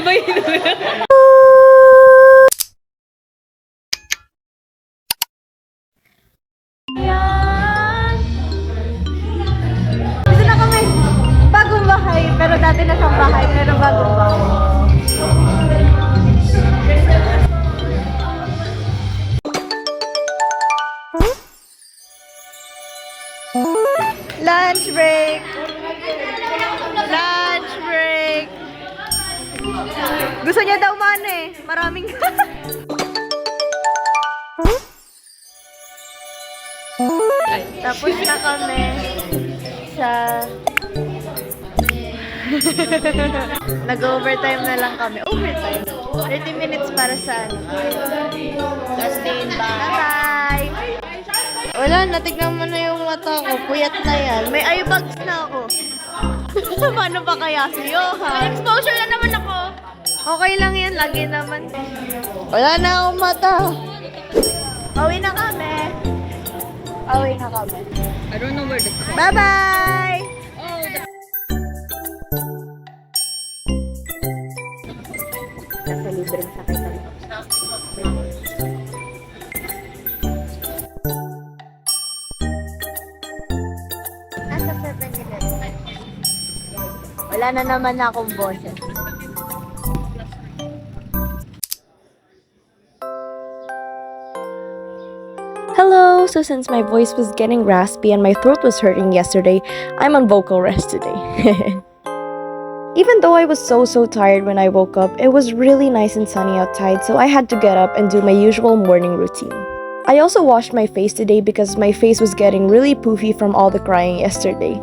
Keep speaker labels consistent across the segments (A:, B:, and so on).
A: ba yun?
B: Dito na kami. Bagong bahay, pero dati na siyang bahay, pero bagong bahay. Lunch break! Lunch break! Gusto niya daw man eh. Maraming Tapos na kami sa nag-overtime na lang kami. Overtime. 30 minutes para sa ano. Bye! Wala, natignan mo na yung mata ko. Puyat na yan. May eye bags na ako. Paano ba kaya si Johan?
A: Exposure na naman ako.
B: Okay lang yan. Lagi naman. Wala na akong mata. Pauwi na kami. Pauwi na kami.
A: I don't know where the...
B: Bye-bye! Nasa libreng sakay kami. Nasa 7-Eleven. Wala na naman akong boses.
C: Hello! So since my voice was getting raspy and my throat was hurting yesterday, I'm on vocal rest today. Even though I was so tired when I woke up, it was really nice and sunny outside, so I had to get up and do my usual morning routine. I also washed my face today because my face was getting really poofy from all the crying yesterday.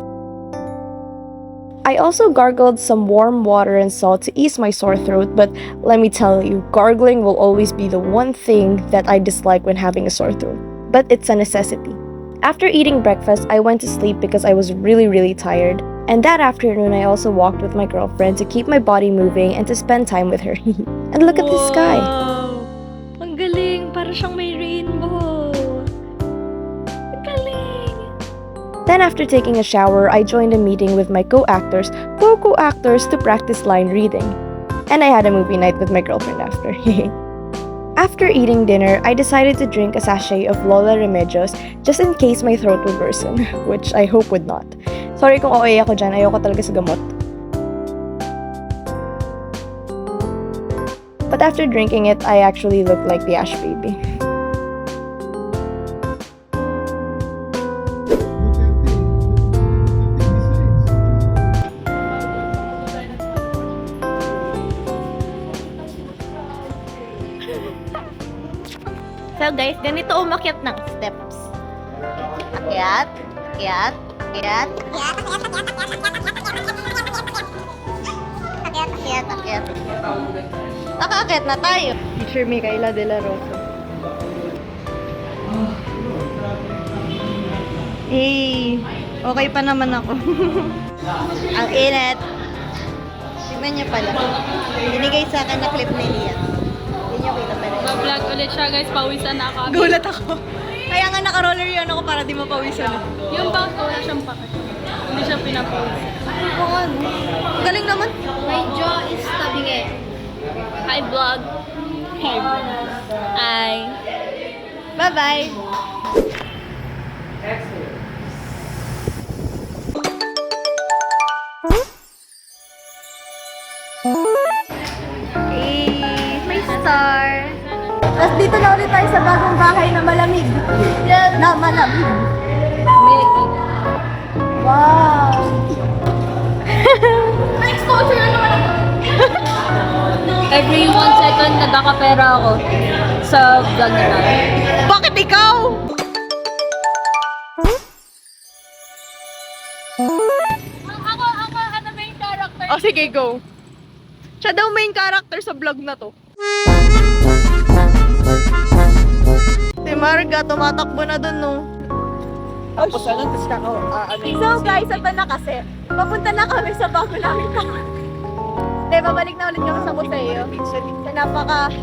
C: I also gargled some warm water and salt to ease my sore throat, but let me tell you, gargling will always be the one thing that I dislike when having a sore throat. But it's a necessity. After eating breakfast, I went to sleep because I was really tired. And that afternoon, I also walked with my girlfriend to keep my body moving and to spend time with her. And look at the sky!
A: Ang galing! Para siyang may rainbow! Ang galing!
C: Then after taking a shower, I joined a meeting with my co-actors to practice line reading. And I had a movie night with my girlfriend after. After eating dinner, I decided to drink a sachet of Lola Remedios just in case my throat would worsen, which I hope would not. Sorry kung OA ako dyan, ayoko talaga sa gamot. But after drinking it, I actually looked like the Ash baby.
B: So guys, ganito umakyat ng steps. Akyat, akyat, akyat. Akyat, akyat, akyat. Nakaakyat na tayo. Teacher Micaela de la Rosa. Hey, okay pa naman ako. Ang init. Tignan niyo pala. Binigay sa akin na clip ni Lian. Hindi niyo kita pala.
A: Vlog ulit siya guys, pawisan na ako.
B: Gulat ako. Kaya nga naka-roller yun ako para di mapawisan.
A: Yung bang wala siyang pakat. Hindi siya pinapawis.
B: Oo, ano? Galing naman.
A: My jaw is stabbing it. Hi vlog. Hi. Hi.
B: Bye-bye. Hey, may star. Tapos dito na ulit tayo sa bagong bahay na malamig. Na malamig. Wow.
A: May exposure na naman ako. Every 1 second nagkakapera ako sa vlog na natin.
B: Bakit ikaw?
A: Ako, ano main character?
B: Oh, sige, go. Siya daw main character sa vlog na to. Si Marga, tumatakbo na dun, no?
D: Tapos ano, tapos kako,
B: So guys, ito na kasi. Papunta na kami sa bago namin kami. Hindi, babalik na ulit kami sa museo. Sa napaka...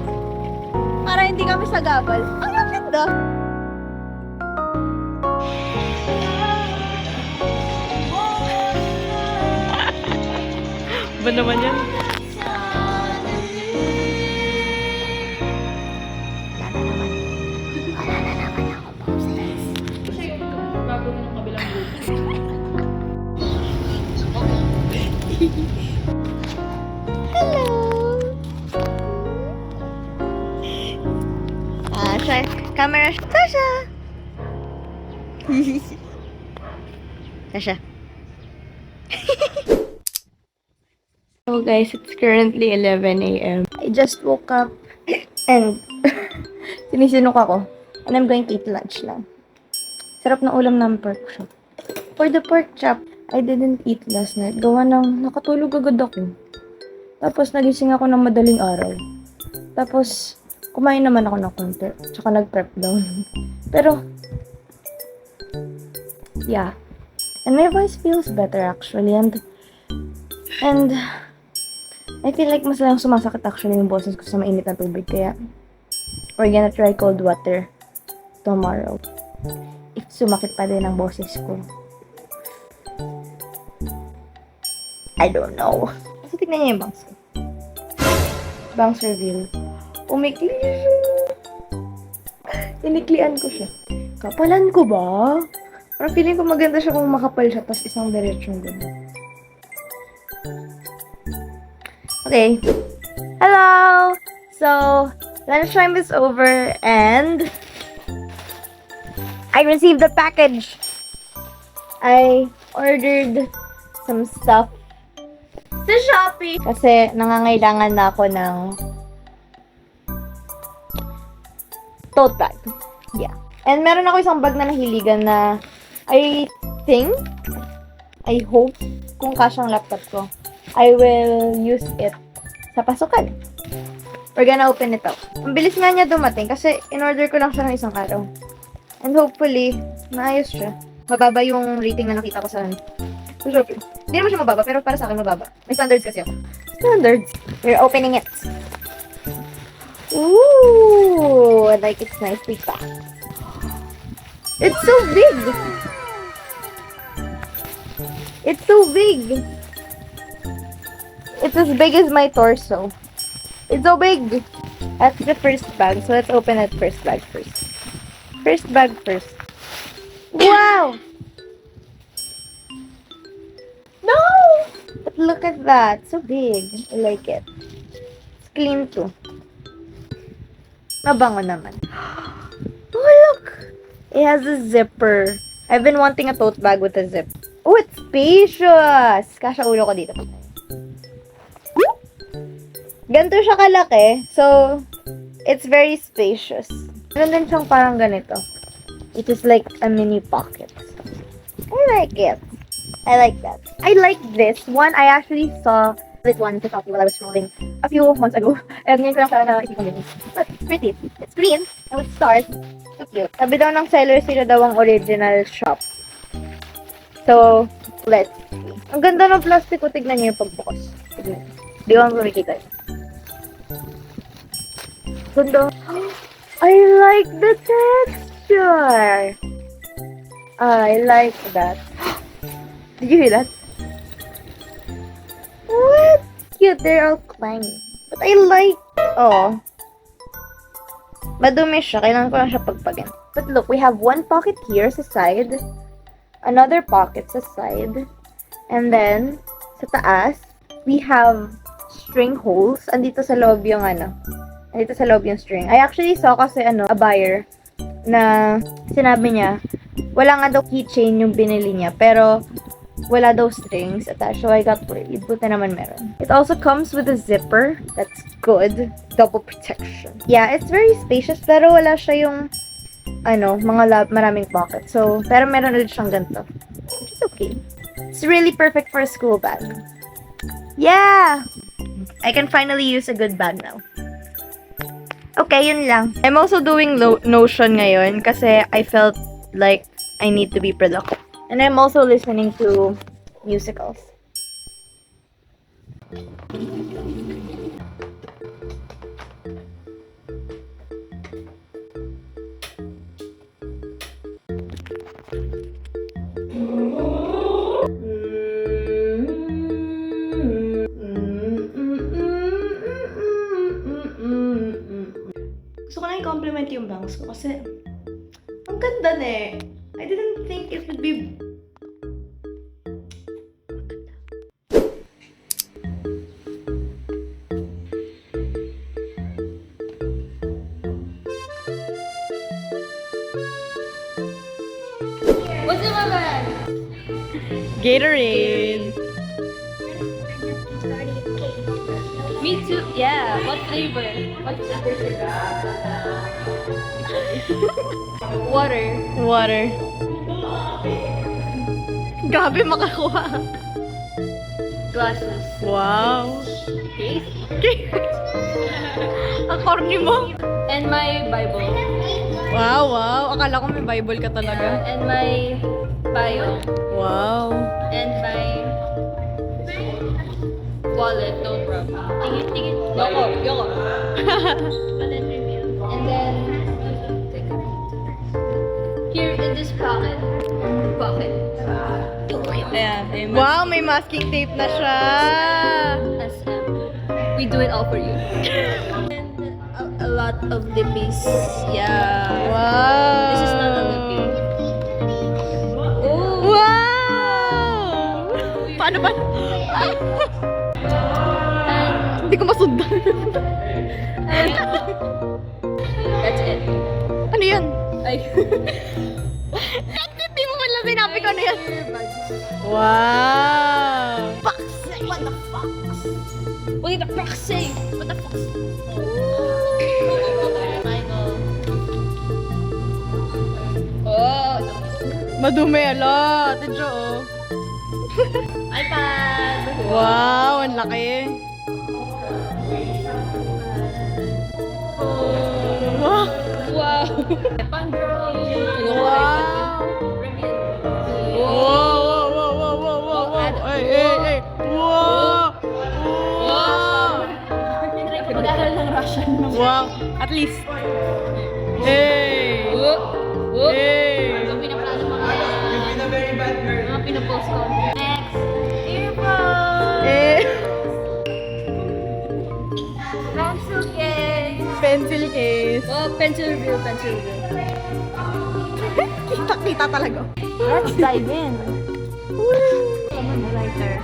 B: Para hindi kami sa gabal. Ang ganda!
D: ba naman yan?
B: Hello! Tasha! Camera! Tasha! Tasha.
C: So guys, it's currently 11 a.m. I just woke up and sinisinok ako. And I'm going to eat lunch lang. Sarap ng ulam ng pork chop. For the pork chop, I didn't eat last night. Gawa ng nakatulog agad ako. Tapos nagising ako ng madaling araw. Tapos kumain naman ako ng konti. Tsaka nag-prep down. Pero, yeah. And my voice feels better actually. And I feel like mas lang sumasakit actually yung boses ko sa mainit na tubig. Kaya, we're gonna try cold water tomorrow. If sumakit pa din ang boses ko. I don't know. So, tignan niya yung bangs ko. Bangs reveal. Umikli siya. Tiniklian ko siya. Kapalan ko ba? Parang feeling ko maganda siya kung makapal siya tapos isang diretsyon gano'n. Okay. Hello! So, lunchtime is over and I received the package. I ordered some stuff sa Shopee kasi nangangailangan na ako ng tote bag. Yeah. And meron ako isang bag na nahiligan na I hope kung kasyang laptop ko, I will use it sa pasukan. We're gonna open it up. Ang bilis nga niya dumating kasi in-order ko lang siya ng isang araw. And hopefully, maayos siya. Mababa yung rating na nakita ko sa Shopee. Hindi naman siya mababa, pero para sa akin mababa. May standards kasi ako. Standards? We're opening it. Ooh! Like it's nicely packed. It's so big! It's so big! It's as big as my torso. It's so big! That's the first bag. So let's open that first bag first. First bag first. Wow! No! But look at that. So big. I like it. It's clean too. Mabango naman. Oh, look! It has a zipper. I've been wanting a tote bag with a zip. Oh, it's spacious! Kasha ulo ko dito. Ganito siya kalaki. So, it's very spacious. Meron din siyang parang ganito. It is like a mini pocket. I like it. I like that. I like this one. I actually saw this one to Shopee while I was scrolling a few months ago. And ngayon ko lang sana nakikita ko din. But it's pretty. It's green. And with stars. So cute. Sabi daw ng seller, sila daw ang original shop. So, let's see. Ang ganda ng plastic ko. Tignan niyo yung pagbukas. Tignan. Di ko ang kumikita. Ganda. I like the texture. I like that. Did you hear that? What? Cute, they're all clangy. But I like... Oh. Madumi siya. Kailangan ko lang siya pagpagin. But look, we have one pocket here sa side. Another pocket sa side. And then, sa taas, we have string holes. Andito sa loob yung Andito sa loob yung string. I actually saw kasi a buyer na sinabi niya, wala nga daw keychain yung binili niya. Pero, wala daw strings attached. So, I got worried. Buti naman meron. It also comes with a zipper. That's good. Double protection. Yeah, it's very spacious. Pero wala siya yung, maraming pocket. So, pero meron ulit siyang ganito. Which is okay. It's really perfect for a school bag. Yeah! I can finally use a good bag now. Okay, yun lang. I'm also doing Notion ngayon kasi I felt like I need to be productive. And I'm also listening to musicals. Gusto ko na i-compliment yung bangs ko kasi ang ganda na eh. I didn't think it would be...
B: Gatorade.
A: Me too. Yeah. What flavor? What flavor? Water.
B: Water. Grabe makakuha.
A: Glasses.
B: Wow.
A: Case.
B: Ang corny mo.
A: And my Bible.
B: Wow, wow. Akala ko may Bible ka talaga.
A: And my bio.
B: Wow.
A: And my wallet. No problem. Tingin. Yoko. And then here in this pocket.
B: Ayan. Wow, may masking tape na siya.
A: SM. We do it all for you. And a lot of lippies. Yeah.
B: Wow.
A: This is not a lippy. Oh.
B: Wow! Paano ba?
A: And,
B: Hindi ko masundan.
A: that's it.
B: Ano yan?
A: Ay.
B: Hindi mo man lang sinabi ko ano yan. Wow!
A: What the fuck? What the fuck say? What the fuck? Michael. Oh.
B: Madumi, ala. Ate Jo, oh.
A: iPad.
B: Wow, ang laki. Wow!
A: Wow. Pandro.
B: Wow! Wow, wow, wow, wow, wow, wow. Ay. Wow! Wow!
A: Mag-aaral ng Russian.
B: Wow! At least. Hey! Hey!
A: Yung pinaplano mga pinapost ko. Next. Earphone.
B: Eh!
A: Pencil case.
B: Pencil case.
A: Oh, pencil review.
B: Kita talaga.
A: Let's dive in. Highlighter.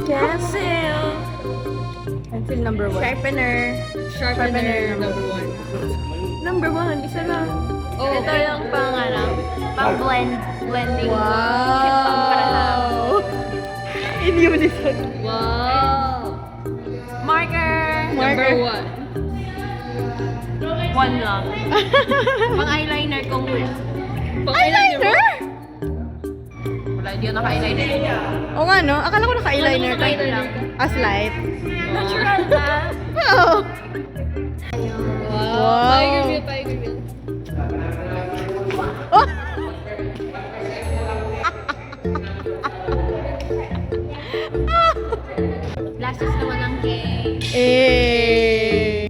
A: Pencil.
B: Pencil number 1.
A: Sharpener number 1. Isa lang. Oh, ito yung pang blending.
B: Wow! In unison.
A: Wow. Marker. Number 1. 1 lang. Pang eyeliner kong
B: Eyeliner?
A: Wala, hindi ako naka-eyeliner.
B: O nga no, akala ko naka-eyeliner ka.
A: Eyeliner lang.
B: As light.
A: Natural na.
B: Oo.
A: Wow. Tiger Bill.
B: Oh!
A: Glasses naman ang case.
B: Eh.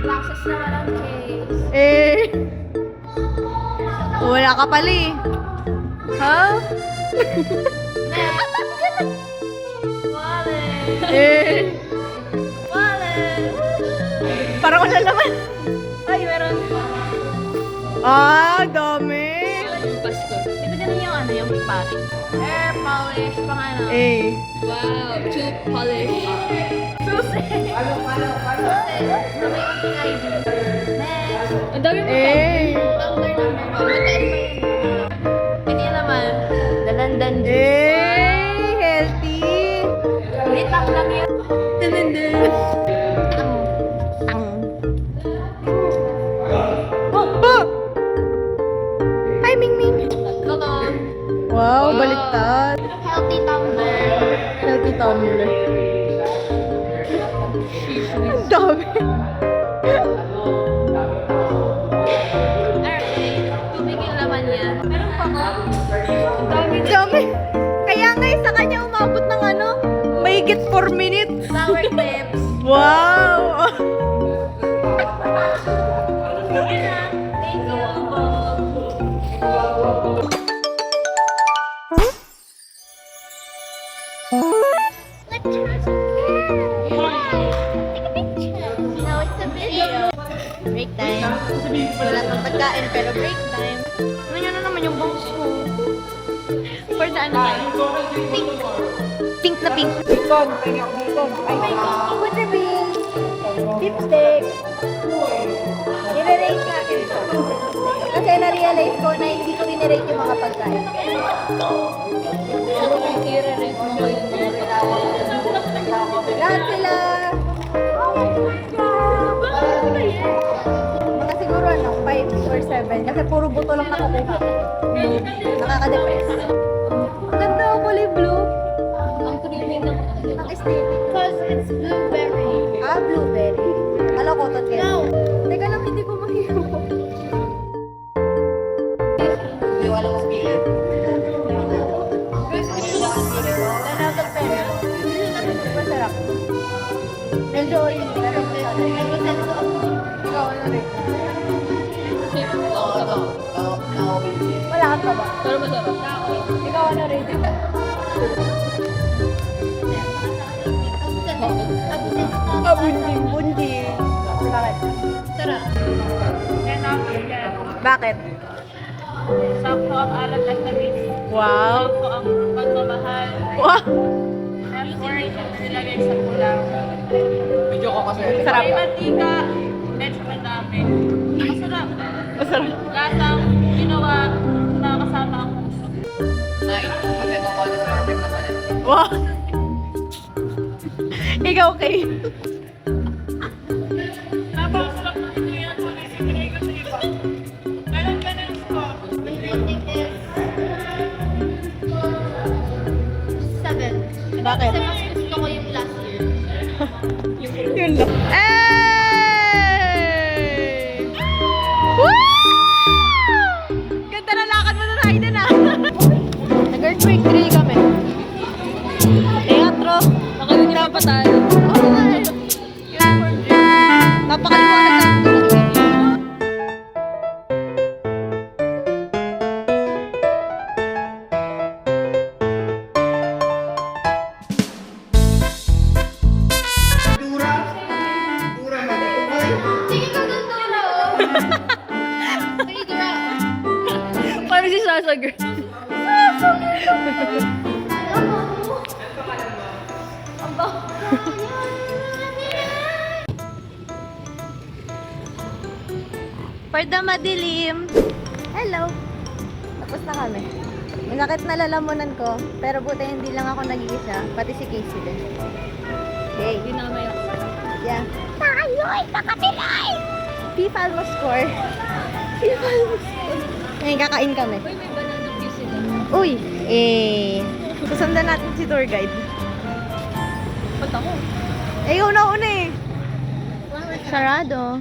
A: Glasses naman ang case.
B: Eh. Wala ka pala eh. Ha?
A: Wallet.
B: Eh.
A: Wallet.
B: Parang wala naman.
A: Ay, meron.
B: Ah, dami.
A: Yung Pasko. Ito din yung yung polish. Hair polish, pang ano.
B: Eh.
A: Wow, tooth polish. Susi. Susi. Na may unting ID. Next. Ang dami mo
B: Eh.
A: Tumbler number 1. Magkano ba yun? Ito naman. Dalandan juice.
B: Eh. Healthy.
A: Litang lang yun. Dalandan.
B: Oh! Hi, Ming Ming.
A: Cologne.
B: Wow, baliktad.
A: Healthy tumbler.
B: Healthy tumbler. Ang dami.
A: Alright. Tubig yung laman niya. Meron pa ko. Ang dami
B: Ang dami. Kaya nga sa kanya umabot ng ano, mahigit 4 minutes.
A: flower tips.
B: Wow!
A: Thank you.
B: Now it's a video. Break time. Wala pang pagkain pero break time. Ano yan na naman yung bangs ko?
A: For the ano tayo?
B: Pink. Pink na pink.
D: Bacon. Pengi ako bacon. Ay,
B: What the Lipstick. I-rate natin ito. Kasi na-realize ko na hindi ko rinirate yung mga pagkain.
A: I-rate mo ba yung
B: Lahat sila. Mga siguro 5 or 7. Kasi puro buto lang nakukuha. Nakaka-depress. Ang ganda ang kulay blue.
A: ang creamy ng
B: Ang aesthetic.
A: because it's blueberry.
B: Blueberry. Alam ko, tot yan. Teka lang, hindi ko mahiyo. Masarap. Medyo oily, pero masarap. Ikaw, ano rin? Wala ka ba?
A: Pero masarap.
B: Ikaw, ano rin? Bunding. Bakit?
A: Sarap.
B: Bakit?
E: Sakto ang alat at labis.
B: Wow.
E: Sakto ang pagmamahal.
B: Wow.
E: Effort nilagay sa kulang.
D: Video ko kasi.
B: Sarap.
E: May mantika, medyo madami. Masarap.
B: Masarap.
E: Lasang ginawa na kasama ang puso.
B: Wow. Ikaw, kay.
E: Napakasarap na ito yan. Sinigay ko sa iba. Ganun ko.
A: Seven.
B: Bakit?
A: Kasi mas gusto ko yung last year.
B: Yun lang. Hey! Woo! Ganda na lakad mo na tayo din ah. Nag-earthquake drill kami. Teatro.
A: Nakalimutan pa tayo.
B: Oo nga eh. Uniform drill. Napakaliwanag lang.
A: Sige ka doon dulo. Sige, Dura.
B: Parang si Sasa girl. For the madilim. Hello. Tapos na kami. Minakit na lalamunan ko, pero buti hindi lang ako nag-iisa, pati si Casey din. Yay.
A: Hindi na may
B: Yeah. Tayo'y nakapilay! FIFA almost score. FIFA almost score. Ngayon, kakain kami.
A: Uy, may banana kiss sila.
B: Uy! Susundan natin si tour guide.
A: Ba't ako?
B: Ikaw na una eh. Sarado.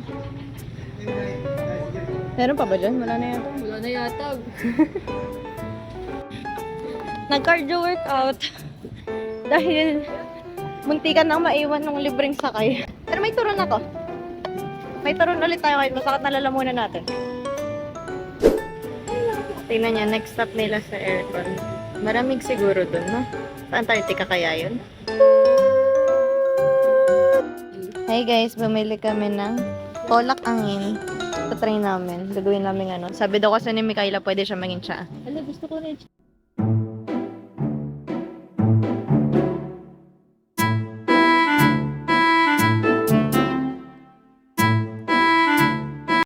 B: Meron pa ba dyan? Wala na yan.
A: Wala na yata.
B: Nag-cardio workout. Dahil muntikan nang maiwan ng libreng sakay. Pero may turon ako. May turon ulit tayo kahit masakit na lalamunan natin. Tingnan niya, next stop nila sa aircon. Maramig siguro dun, no? Sa Antarctica kaya yun? Hey guys, bumili kami ng kolak angin. Ito try namin. Gagawin namin ano. Sabi daw kasi ni Mikaela pwede siya maging tsa.
A: Ala, gusto ko rin.